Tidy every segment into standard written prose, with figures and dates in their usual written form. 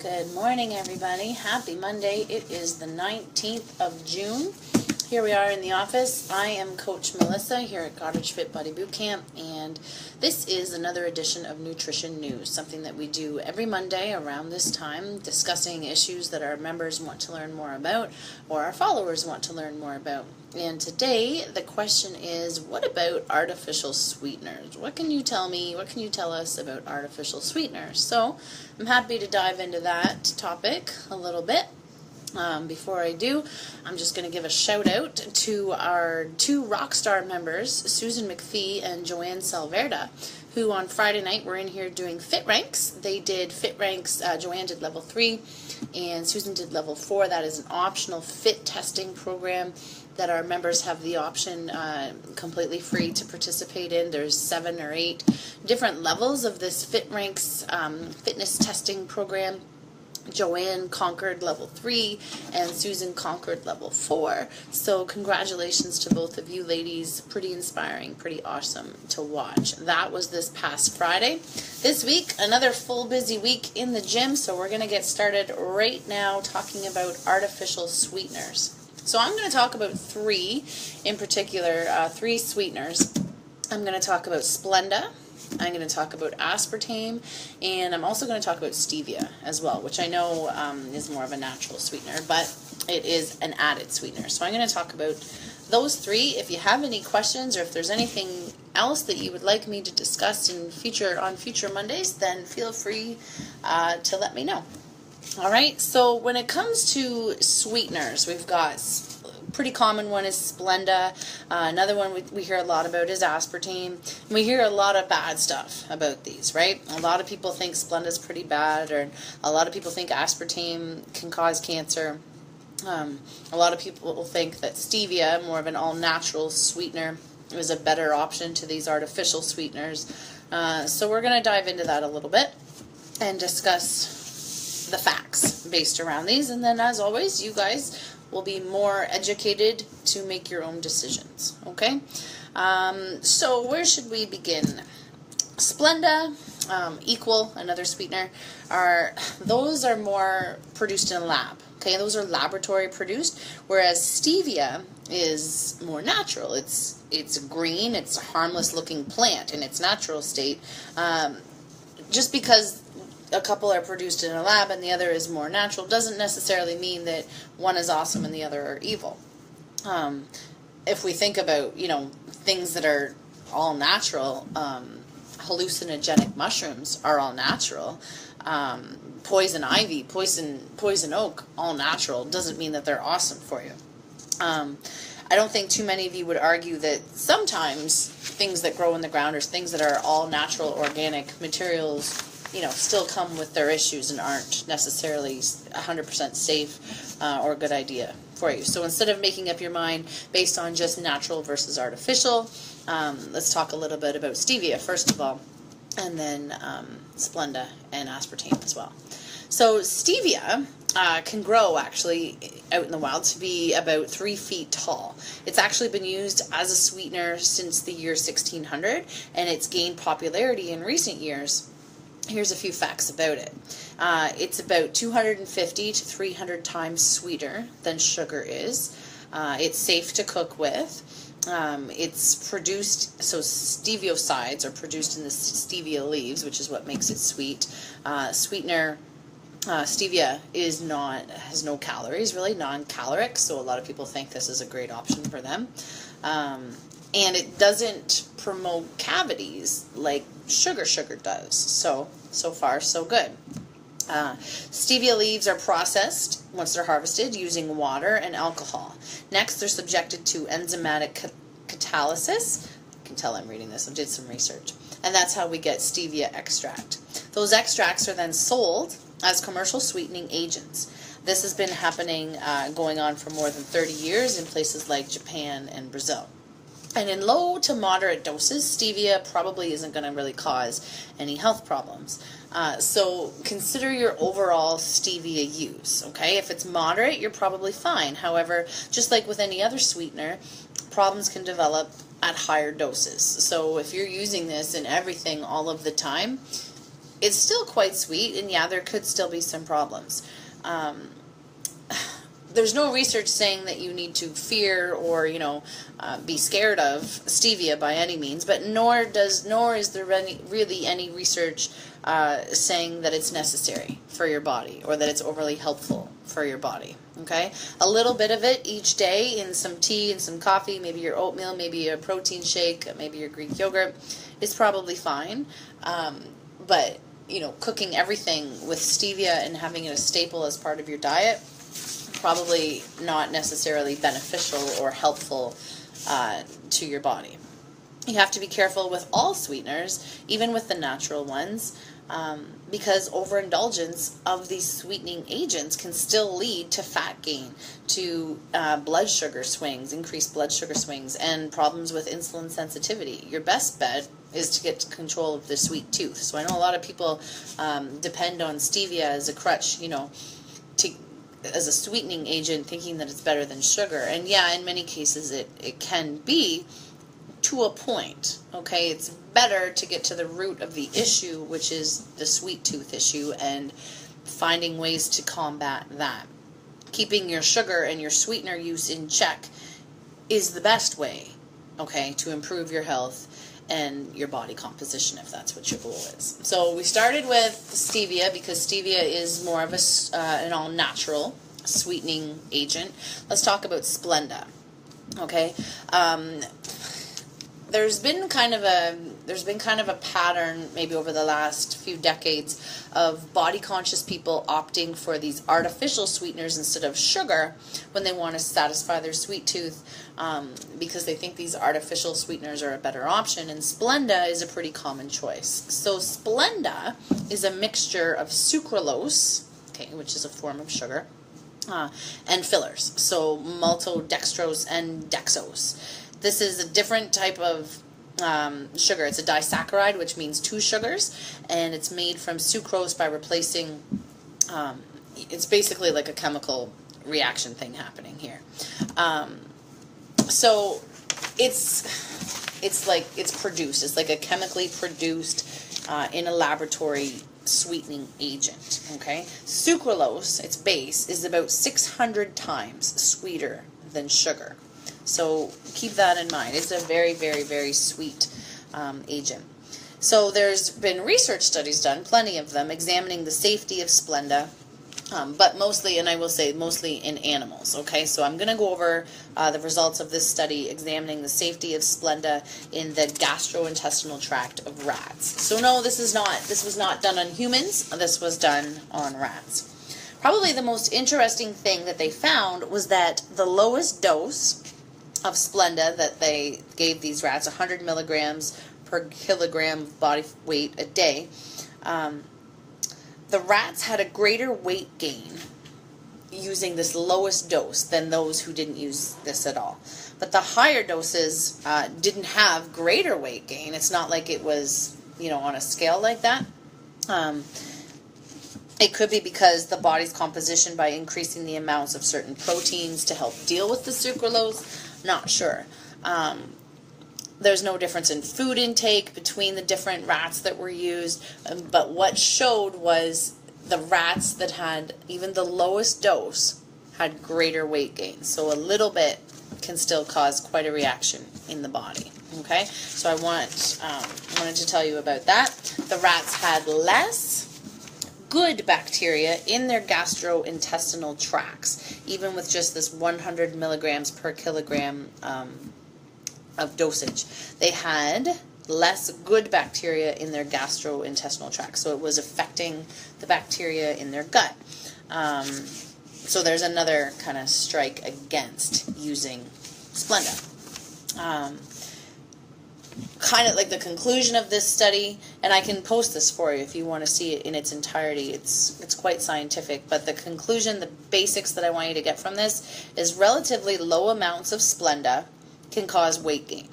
Good morning, everybody. Happy Monday. It is the 19th of June. Here we are in the office. I am Coach Melissa here at Cottage Fit Body Boot Camp, and this is another edition of Nutrition News, something that we do every Monday around this time, discussing issues that our members want to learn more about or our followers want to learn more about. And today the question is, what about artificial sweeteners? What can you tell me? What can you tell us about artificial sweeteners? So I'm happy to dive into that topic a little bit. Before I do, I'm just going to give a shout out to our two Rockstar members, Susan McPhee and Joanne Salverda, who on Friday night were in here doing Fit Ranks. They did Fit Ranks, Joanne did level 3 and Susan did level 4. That is an optional fit testing program that our members have the option completely free to participate in. There's 7 or 8 different levels of this Fit Ranks fitness testing program. Joanne conquered level 3 and Susan conquered level 4. So congratulations to both of you ladies. Pretty inspiring, pretty awesome to watch. That was this past Friday. This week, another full busy week in the gym, so we're going to get started right now talking about artificial sweeteners. So I'm going to talk about 3 in particular, 3 sweeteners. I'm going to talk about Splenda, I'm going to talk about aspartame, and I'm also going to talk about stevia as well, which I know is more of a natural sweetener, but it is an added sweetener. So I'm going to talk about those 3. If you have any questions or if there's anything else that you would like me to discuss on future Mondays, then feel free to let me know. All right, so when it comes to sweeteners, we've got pretty common one is Splenda. Another one we hear a lot about is aspartame. And we hear a lot of bad stuff about these, right? A lot of people think Splenda's pretty bad, or a lot of people think aspartame can cause cancer. A lot of people think that stevia, more of an all-natural sweetener, is a better option to these artificial sweeteners. So we're going to dive into that a little bit and discuss the facts based around these. And then, as always, you guys will be more educated to make your own decisions, okay? So where should we begin? Splenda, Equal, another sweetener, those are more produced in a lab, okay? Those are laboratory produced, whereas stevia is more natural. It's green, it's a harmless looking plant in its natural state. Just because a couple are produced in a lab and the other is more natural doesn't necessarily mean that one is awesome and the other are evil. If we think about, things that are all natural, hallucinogenic mushrooms are all natural. Poison ivy, poison oak, all natural, doesn't mean that they're awesome for you. I don't think too many of you would argue that sometimes things that grow in the ground or things that are all natural organic materials still come with their issues and aren't necessarily 100% safe or a good idea for you. So instead of making up your mind based on just natural versus artificial, let's talk a little bit about stevia first of all, and then Splenda and aspartame as well. So stevia can grow actually out in the wild to be about 3 feet tall. It's actually been used as a sweetener since the year 1600, and it's gained popularity in recent years. Here's a few facts about it. It's about 250 to 300 times sweeter than sugar is. It's safe to cook with. It's produced, so steviosides are produced in the stevia leaves, which is what makes it sweet. Stevia has no calories, really, non-caloric, so a lot of people think this is a great option for them. And it doesn't promote cavities like sugar does. So far, so good. Stevia leaves are processed once they're harvested using water and alcohol. Next, they're subjected to enzymatic catalysis. You can tell I'm reading this. I did some research. And that's how we get stevia extract. Those extracts are then sold as commercial sweetening agents. This has been happening, going on for more than 30 years in places like Japan and Brazil. And in low to moderate doses, stevia probably isn't going to really cause any health problems. So consider your overall stevia use, okay? If it's moderate, you're probably fine. However, just like with any other sweetener, problems can develop at higher doses. So if you're using this in everything all of the time, it's still quite sweet, and yeah, there could still be some problems. There's no research saying that you need to fear or, be scared of stevia by any means, but nor is there really any research saying that it's necessary for your body or that it's overly helpful for your body. Okay, a little bit of it each day in some tea and some coffee, maybe your oatmeal, maybe a protein shake, maybe your Greek yogurt, is probably fine. But cooking everything with stevia and having it a staple as part of your diet, probably not necessarily beneficial or helpful to your body. You have to be careful with all sweeteners, even with the natural ones, because overindulgence of these sweetening agents can still lead to fat gain, to blood sugar swings, increased blood sugar swings, and problems with insulin sensitivity. Your best bet is to get control of the sweet tooth. So I know a lot of people depend on stevia as a crutch, as a sweetening agent, thinking that it's better than sugar. And yeah, in many cases it can be, to a point. Okay, it's better to get to the root of the issue, which is the sweet tooth issue, and finding ways to combat that. Keeping your sugar and your sweetener use in check is the best way, okay, to improve your health and your body composition, if that's what your goal is. So we started with stevia because stevia is more of an all-natural sweetening agent. Let's talk about Splenda. Okay, there's been kind of a pattern, maybe over the last few decades, of body-conscious people opting for these artificial sweeteners instead of sugar when they want to satisfy their sweet tooth, because they think these artificial sweeteners are a better option, and Splenda is a pretty common choice. So Splenda is a mixture of sucralose, okay, which is a form of sugar, and fillers, so maltodextrose and dextrose. This is a different type of sugar. It's a disaccharide, which means two sugars, and it's made from sucrose by replacing, it's basically like a chemical reaction thing happening here. So it's like a chemically produced in a laboratory sweetening agent. Okay, sucralose, its base, is about 600 times sweeter than sugar. So keep that in mind. It's a very, very, very sweet agent. So there's been research studies done, plenty of them, examining the safety of Splenda, but mostly, and I will say mostly in animals. Okay, so I'm going to go over the results of this study examining the safety of Splenda in the gastrointestinal tract of rats. So no, this was not done on humans. This was done on rats. Probably the most interesting thing that they found was that the lowest dose of Splenda that they gave these rats, 100 milligrams per kilogram of body weight a day, the rats had a greater weight gain using this lowest dose than those who didn't use this at all. But the higher doses didn't have greater weight gain. It's not like it was, on a scale like that. It could be because the body's composition by increasing the amounts of certain proteins to help deal with the sucralose. Not sure. There's no difference in food intake between the different rats that were used, but what showed was the rats that had even the lowest dose had greater weight gain. So a little bit can still cause quite a reaction in the body. Okay, so I wanted to tell you about that. The rats had less good bacteria in their gastrointestinal tracts, even with just this 100 milligrams per kilogram of dosage. They had less good bacteria in their gastrointestinal tract, so it was affecting the bacteria in their gut. So there's another kind of strike against using Splenda. Kind of like the conclusion of this study, and I can post this for you if you want to see it in its entirety. It's quite scientific, but the conclusion, the basics that I want you to get from this is relatively low amounts of Splenda can cause weight gain.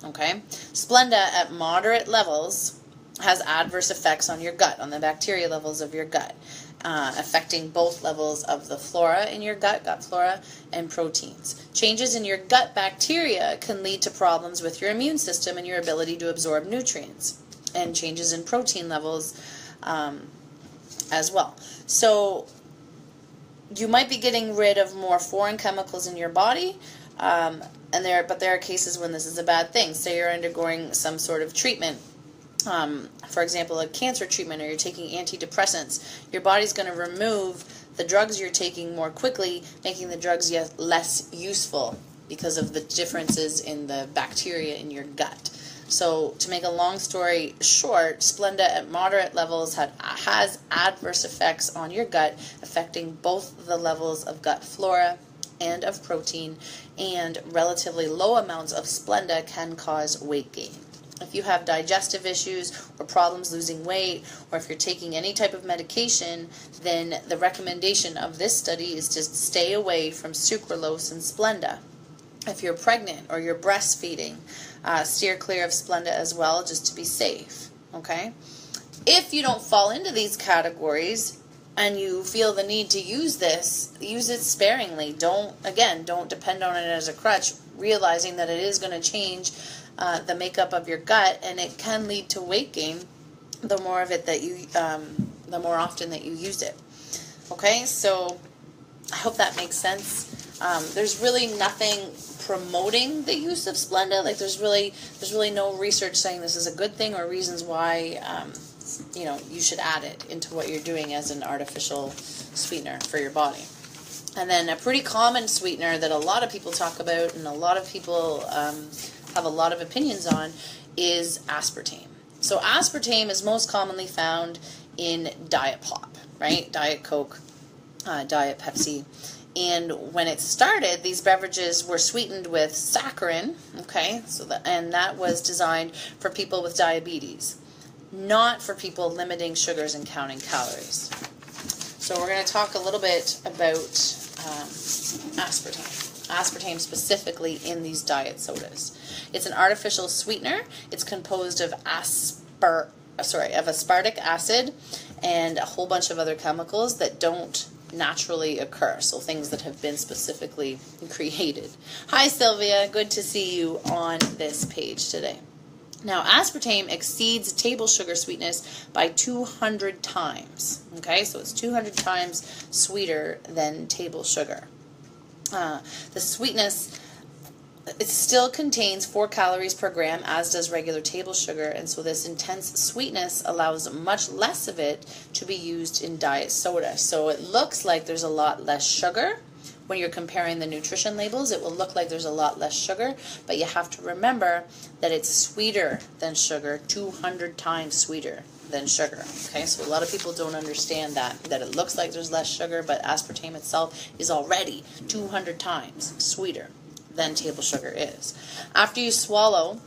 Okay? Splenda at moderate levels has adverse effects on your gut, on the bacteria levels of your gut, affecting both levels of the flora in your gut flora, and proteins. Changes in your gut bacteria can lead to problems with your immune system and your ability to absorb nutrients. And changes in protein levels as well. So you might be getting rid of more foreign chemicals in your body, but there are cases when this is a bad thing. Say you're undergoing some sort of treatment, for example, a cancer treatment, or you're taking antidepressants. Your body's going to remove the drugs you're taking more quickly, making the drugs less useful because of the differences in the bacteria in your gut. So to make a long story short, Splenda at moderate levels has adverse effects on your gut, affecting both the levels of gut flora and of protein, and relatively low amounts of Splenda can cause weight gain. If you have digestive issues or problems losing weight, or if you're taking any type of medication, then the recommendation of this study is to stay away from sucralose and Splenda. If you're pregnant or you're breastfeeding, steer clear of Splenda as well, just to be safe, okay? If you don't fall into these categories and you feel the need to use this, use it sparingly. Don't depend on it as a crutch, realizing that it is going to change the makeup of your gut, and it can lead to weight gain the more often that you use it. Okay, so I hope that makes sense. There's really nothing promoting the use of Splenda. Like there's really no research saying this is a good thing or reasons why you should add it into what you're doing as an artificial sweetener for your body. And then a pretty common sweetener that a lot of people talk about and a lot of people have a lot of opinions on is aspartame. So aspartame is most commonly found in Diet Pop, right? Diet Coke, Diet Pepsi. And when it started, these beverages were sweetened with saccharin, okay? And that was designed for people with diabetes, not for people limiting sugars and counting calories. So we're going to talk a little bit about aspartame specifically in these diet sodas. It's an artificial sweetener. It's composed of aspartic acid and a whole bunch of other chemicals that don't naturally occur, so things that have been specifically created. Hi Sylvia, good to see you on this page today. Now, aspartame exceeds table sugar sweetness by 200 times. Okay, so it's 200 times sweeter than table sugar. The sweetness, it still contains 4 calories per gram, as does regular table sugar, and so this intense sweetness allows much less of it to be used in diet soda. So it looks like there's a lot less sugar. When you're comparing the nutrition labels, it will look like there's a lot less sugar, but you have to remember that it's sweeter than sugar, 200 times sweeter than sugar. Okay, so a lot of people don't understand that it looks like there's less sugar, but aspartame itself is already 200 times sweeter than table sugar is. After you swallow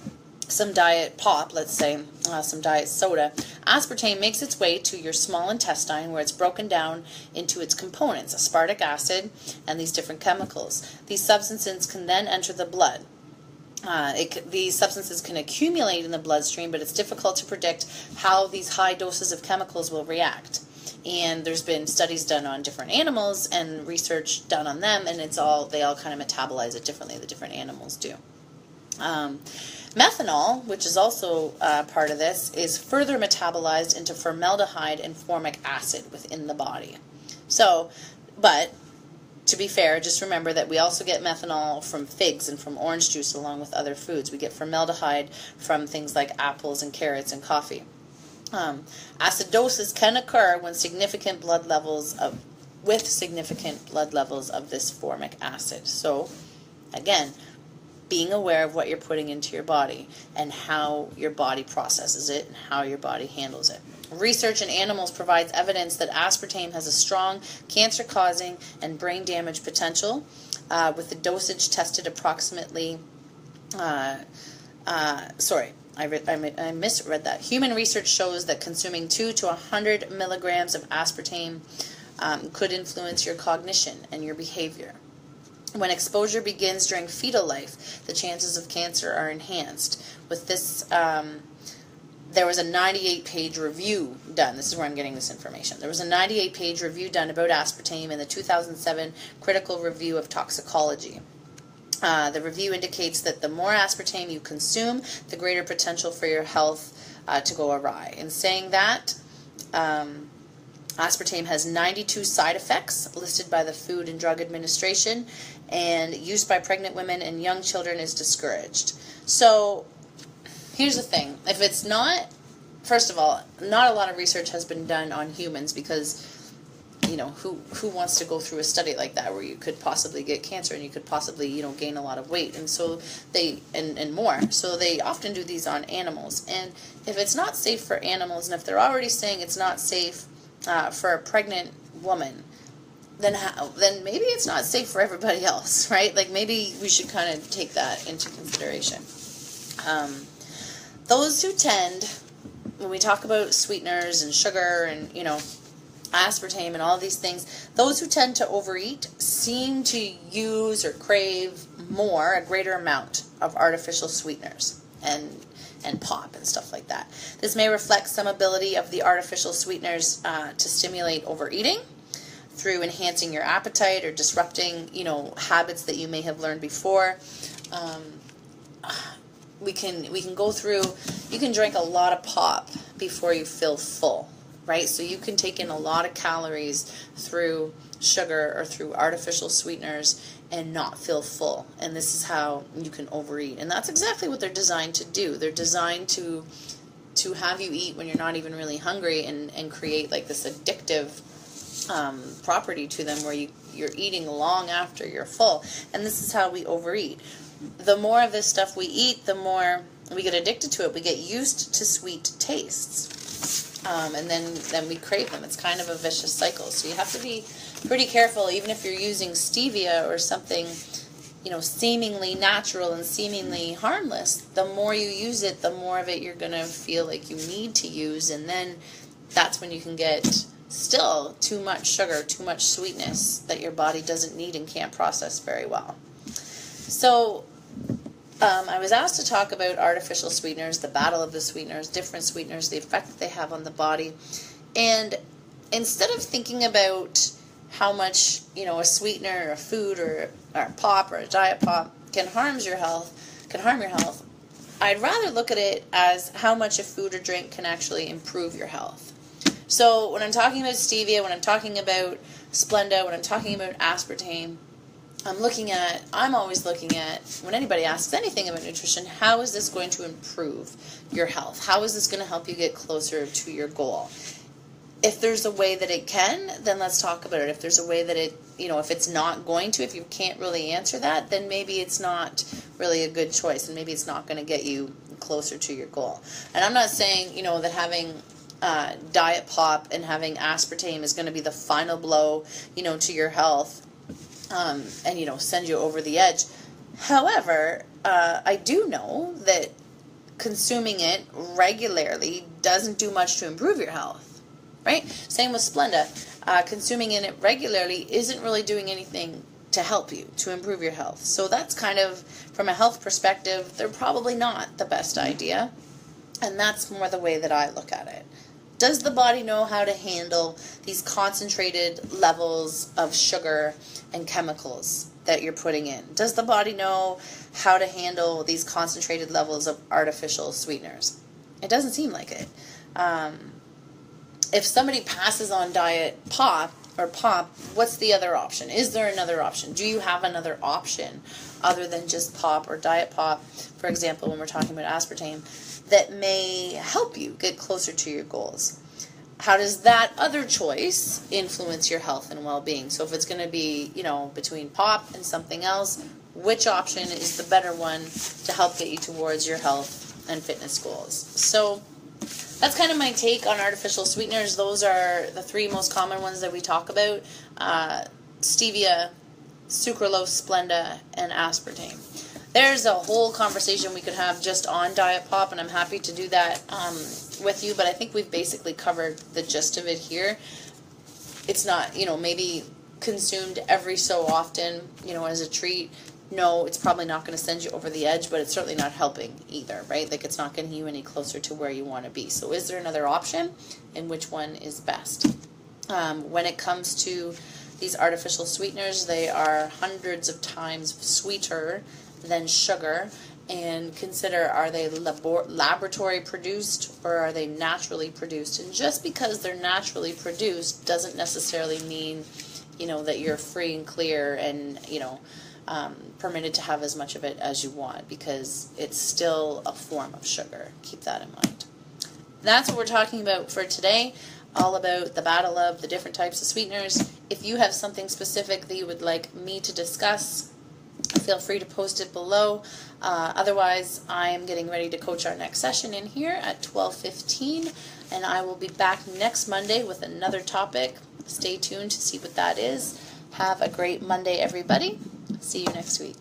some diet pop, let's say some diet soda, aspartame makes its way to your small intestine, where it's broken down into its components, aspartic acid and these different chemicals. These substances can then enter the blood. These substances can accumulate in the bloodstream, but it's difficult to predict how these high doses of chemicals will react. And there's been studies done on different animals and research done on them, and they all kind of metabolize it differently. The different animals do. Methanol, which is also part of this, is further metabolized into formaldehyde and formic acid within the body. So, but to be fair, just remember that we also get methanol from figs and from orange juice along with other foods. We get formaldehyde from things like apples and carrots and coffee. Acidosis can occur when significant blood levels of this formic acid. So, again, being aware of what you're putting into your body and how your body processes it and how your body handles it. Research in animals provides evidence that aspartame has a strong cancer-causing and brain damage potential, with the dosage tested approximately, I misread that. Human research shows that consuming 2 to 100 milligrams of aspartame could influence your cognition and your behavior. When exposure begins during fetal life, the chances of cancer are enhanced. With this, there was a 98-page review done. This is where I'm getting this information. There was a 98-page review done about aspartame in the 2007 Critical Review of Toxicology. The review indicates that the more aspartame you consume, the greater potential for your health to go awry. In saying that, Aspartame has 92 side effects listed by the Food and Drug Administration, and use by pregnant women and young children is discouraged. So here's the thing. If it's not, first of all, not a lot of research has been done on humans because, you know, who wants to go through a study like that where you could possibly get cancer and you could possibly, you know, gain a lot of weight, and so they and more. So they often do these on animals. And if it's not safe for animals, and if they're already saying it's not safe for a pregnant woman, then maybe it's not safe for everybody else, right? Like maybe we should kind of take that into consideration. Those who tend, when we talk about sweeteners and sugar and, you know, aspartame and all these things, those who tend to overeat seem to use or crave more, a greater amount of artificial sweeteners and pop and stuff like that. This may reflect some ability of the artificial sweeteners to stimulate overeating through enhancing your appetite or disrupting, you know, habits that you may have learned before. We can go through, you can drink a lot of pop before you feel full, right? So you can take in a lot of calories through sugar or through artificial sweeteners and not feel full. And this is how you can overeat. And that's exactly what they're designed to do. They're designed to have you eat when you're not even really hungry and create like this addictive property to them where you're eating long after you're full. And this is how we overeat. The more of this stuff we eat, the more we get addicted to it. We get used to sweet tastes. And then we crave them. It's kind of a vicious cycle. So you have to be pretty careful, even if you're using stevia or something, you know, seemingly natural and seemingly harmless. The more you use it, the more of it you're going to feel like you need to use. And then that's when you can get still too much sugar, too much sweetness that your body doesn't need and can't process very well. So I was asked to talk about artificial sweeteners, the battle of the sweeteners, different sweeteners, the effect that they have on the body. And instead of thinking about how much, you know, a sweetener or a food or pop or a diet pop can harm your health, I'd rather look at it as how much a food or drink can actually improve your health. So when I'm talking about stevia, when I'm talking about Splenda, when I'm talking about aspartame, I'm always looking at, when anybody asks anything about nutrition, how is this going to improve your health? How is this going to help you get closer to your goal? If there's a way that it can, then let's talk about it. If there's a way that it, you know, if it's not going to, if you can't really answer that, then maybe it's not really a good choice, and maybe it's not going to get you closer to your goal. And I'm not saying, you know, that having diet pop and having aspartame is going to be the final blow, you know, to your health. And, you know, send you over the edge. However, I do know that consuming it regularly doesn't do much to improve your health, right? Same with Splenda. Consuming it regularly isn't really doing anything to help you, to improve your health. So that's kind of, from a health perspective, they're probably not the best idea. And that's more the way that I look at it. Does the body know how to handle these concentrated levels of sugar and chemicals that you're putting in? Does the body know how to handle these concentrated levels of artificial sweeteners? It doesn't seem like it. If somebody passes on diet pop, what's the other option? Is there another option? Do you have another option other than just pop or diet pop, for example, when we're talking about aspartame, that may help you get closer to your goals? How does that other choice influence your health and well-being? So if it's going to be, you know, between pop and something else, which option is the better one to help get you towards your health and fitness goals? So that's kind of my take on artificial sweeteners. Those are the three most common ones that we talk about: stevia, sucralose, Splenda, and aspartame. There's a whole conversation we could have just on diet pop, and I'm happy to do that with you, but I think we've basically covered the gist of it here. It's not, you know, maybe consumed every so often, you know, as a treat. No, it's probably not going to send you over the edge, but it's certainly not helping either, right? Like, it's not getting you any closer to where you want to be. So is there another option, and which one is best? When it comes to these artificial sweeteners, they are hundreds of times sweeter than sugar, and consider, are they laboratory produced or are they naturally produced? And just because they're naturally produced doesn't necessarily mean, that you're free and clear and, permitted to have as much of it as you want, because it's still a form of sugar. Keep that in mind. That's what we're talking about for today, all about the battle of the different types of sweeteners. If you have something specific that you would like me to discuss, feel free to post it below. Otherwise, I am getting ready to coach our next session in here at 12:15, and I will be back next Monday with another topic. Stay tuned to see what that is. Have a great Monday, everybody. See you next week.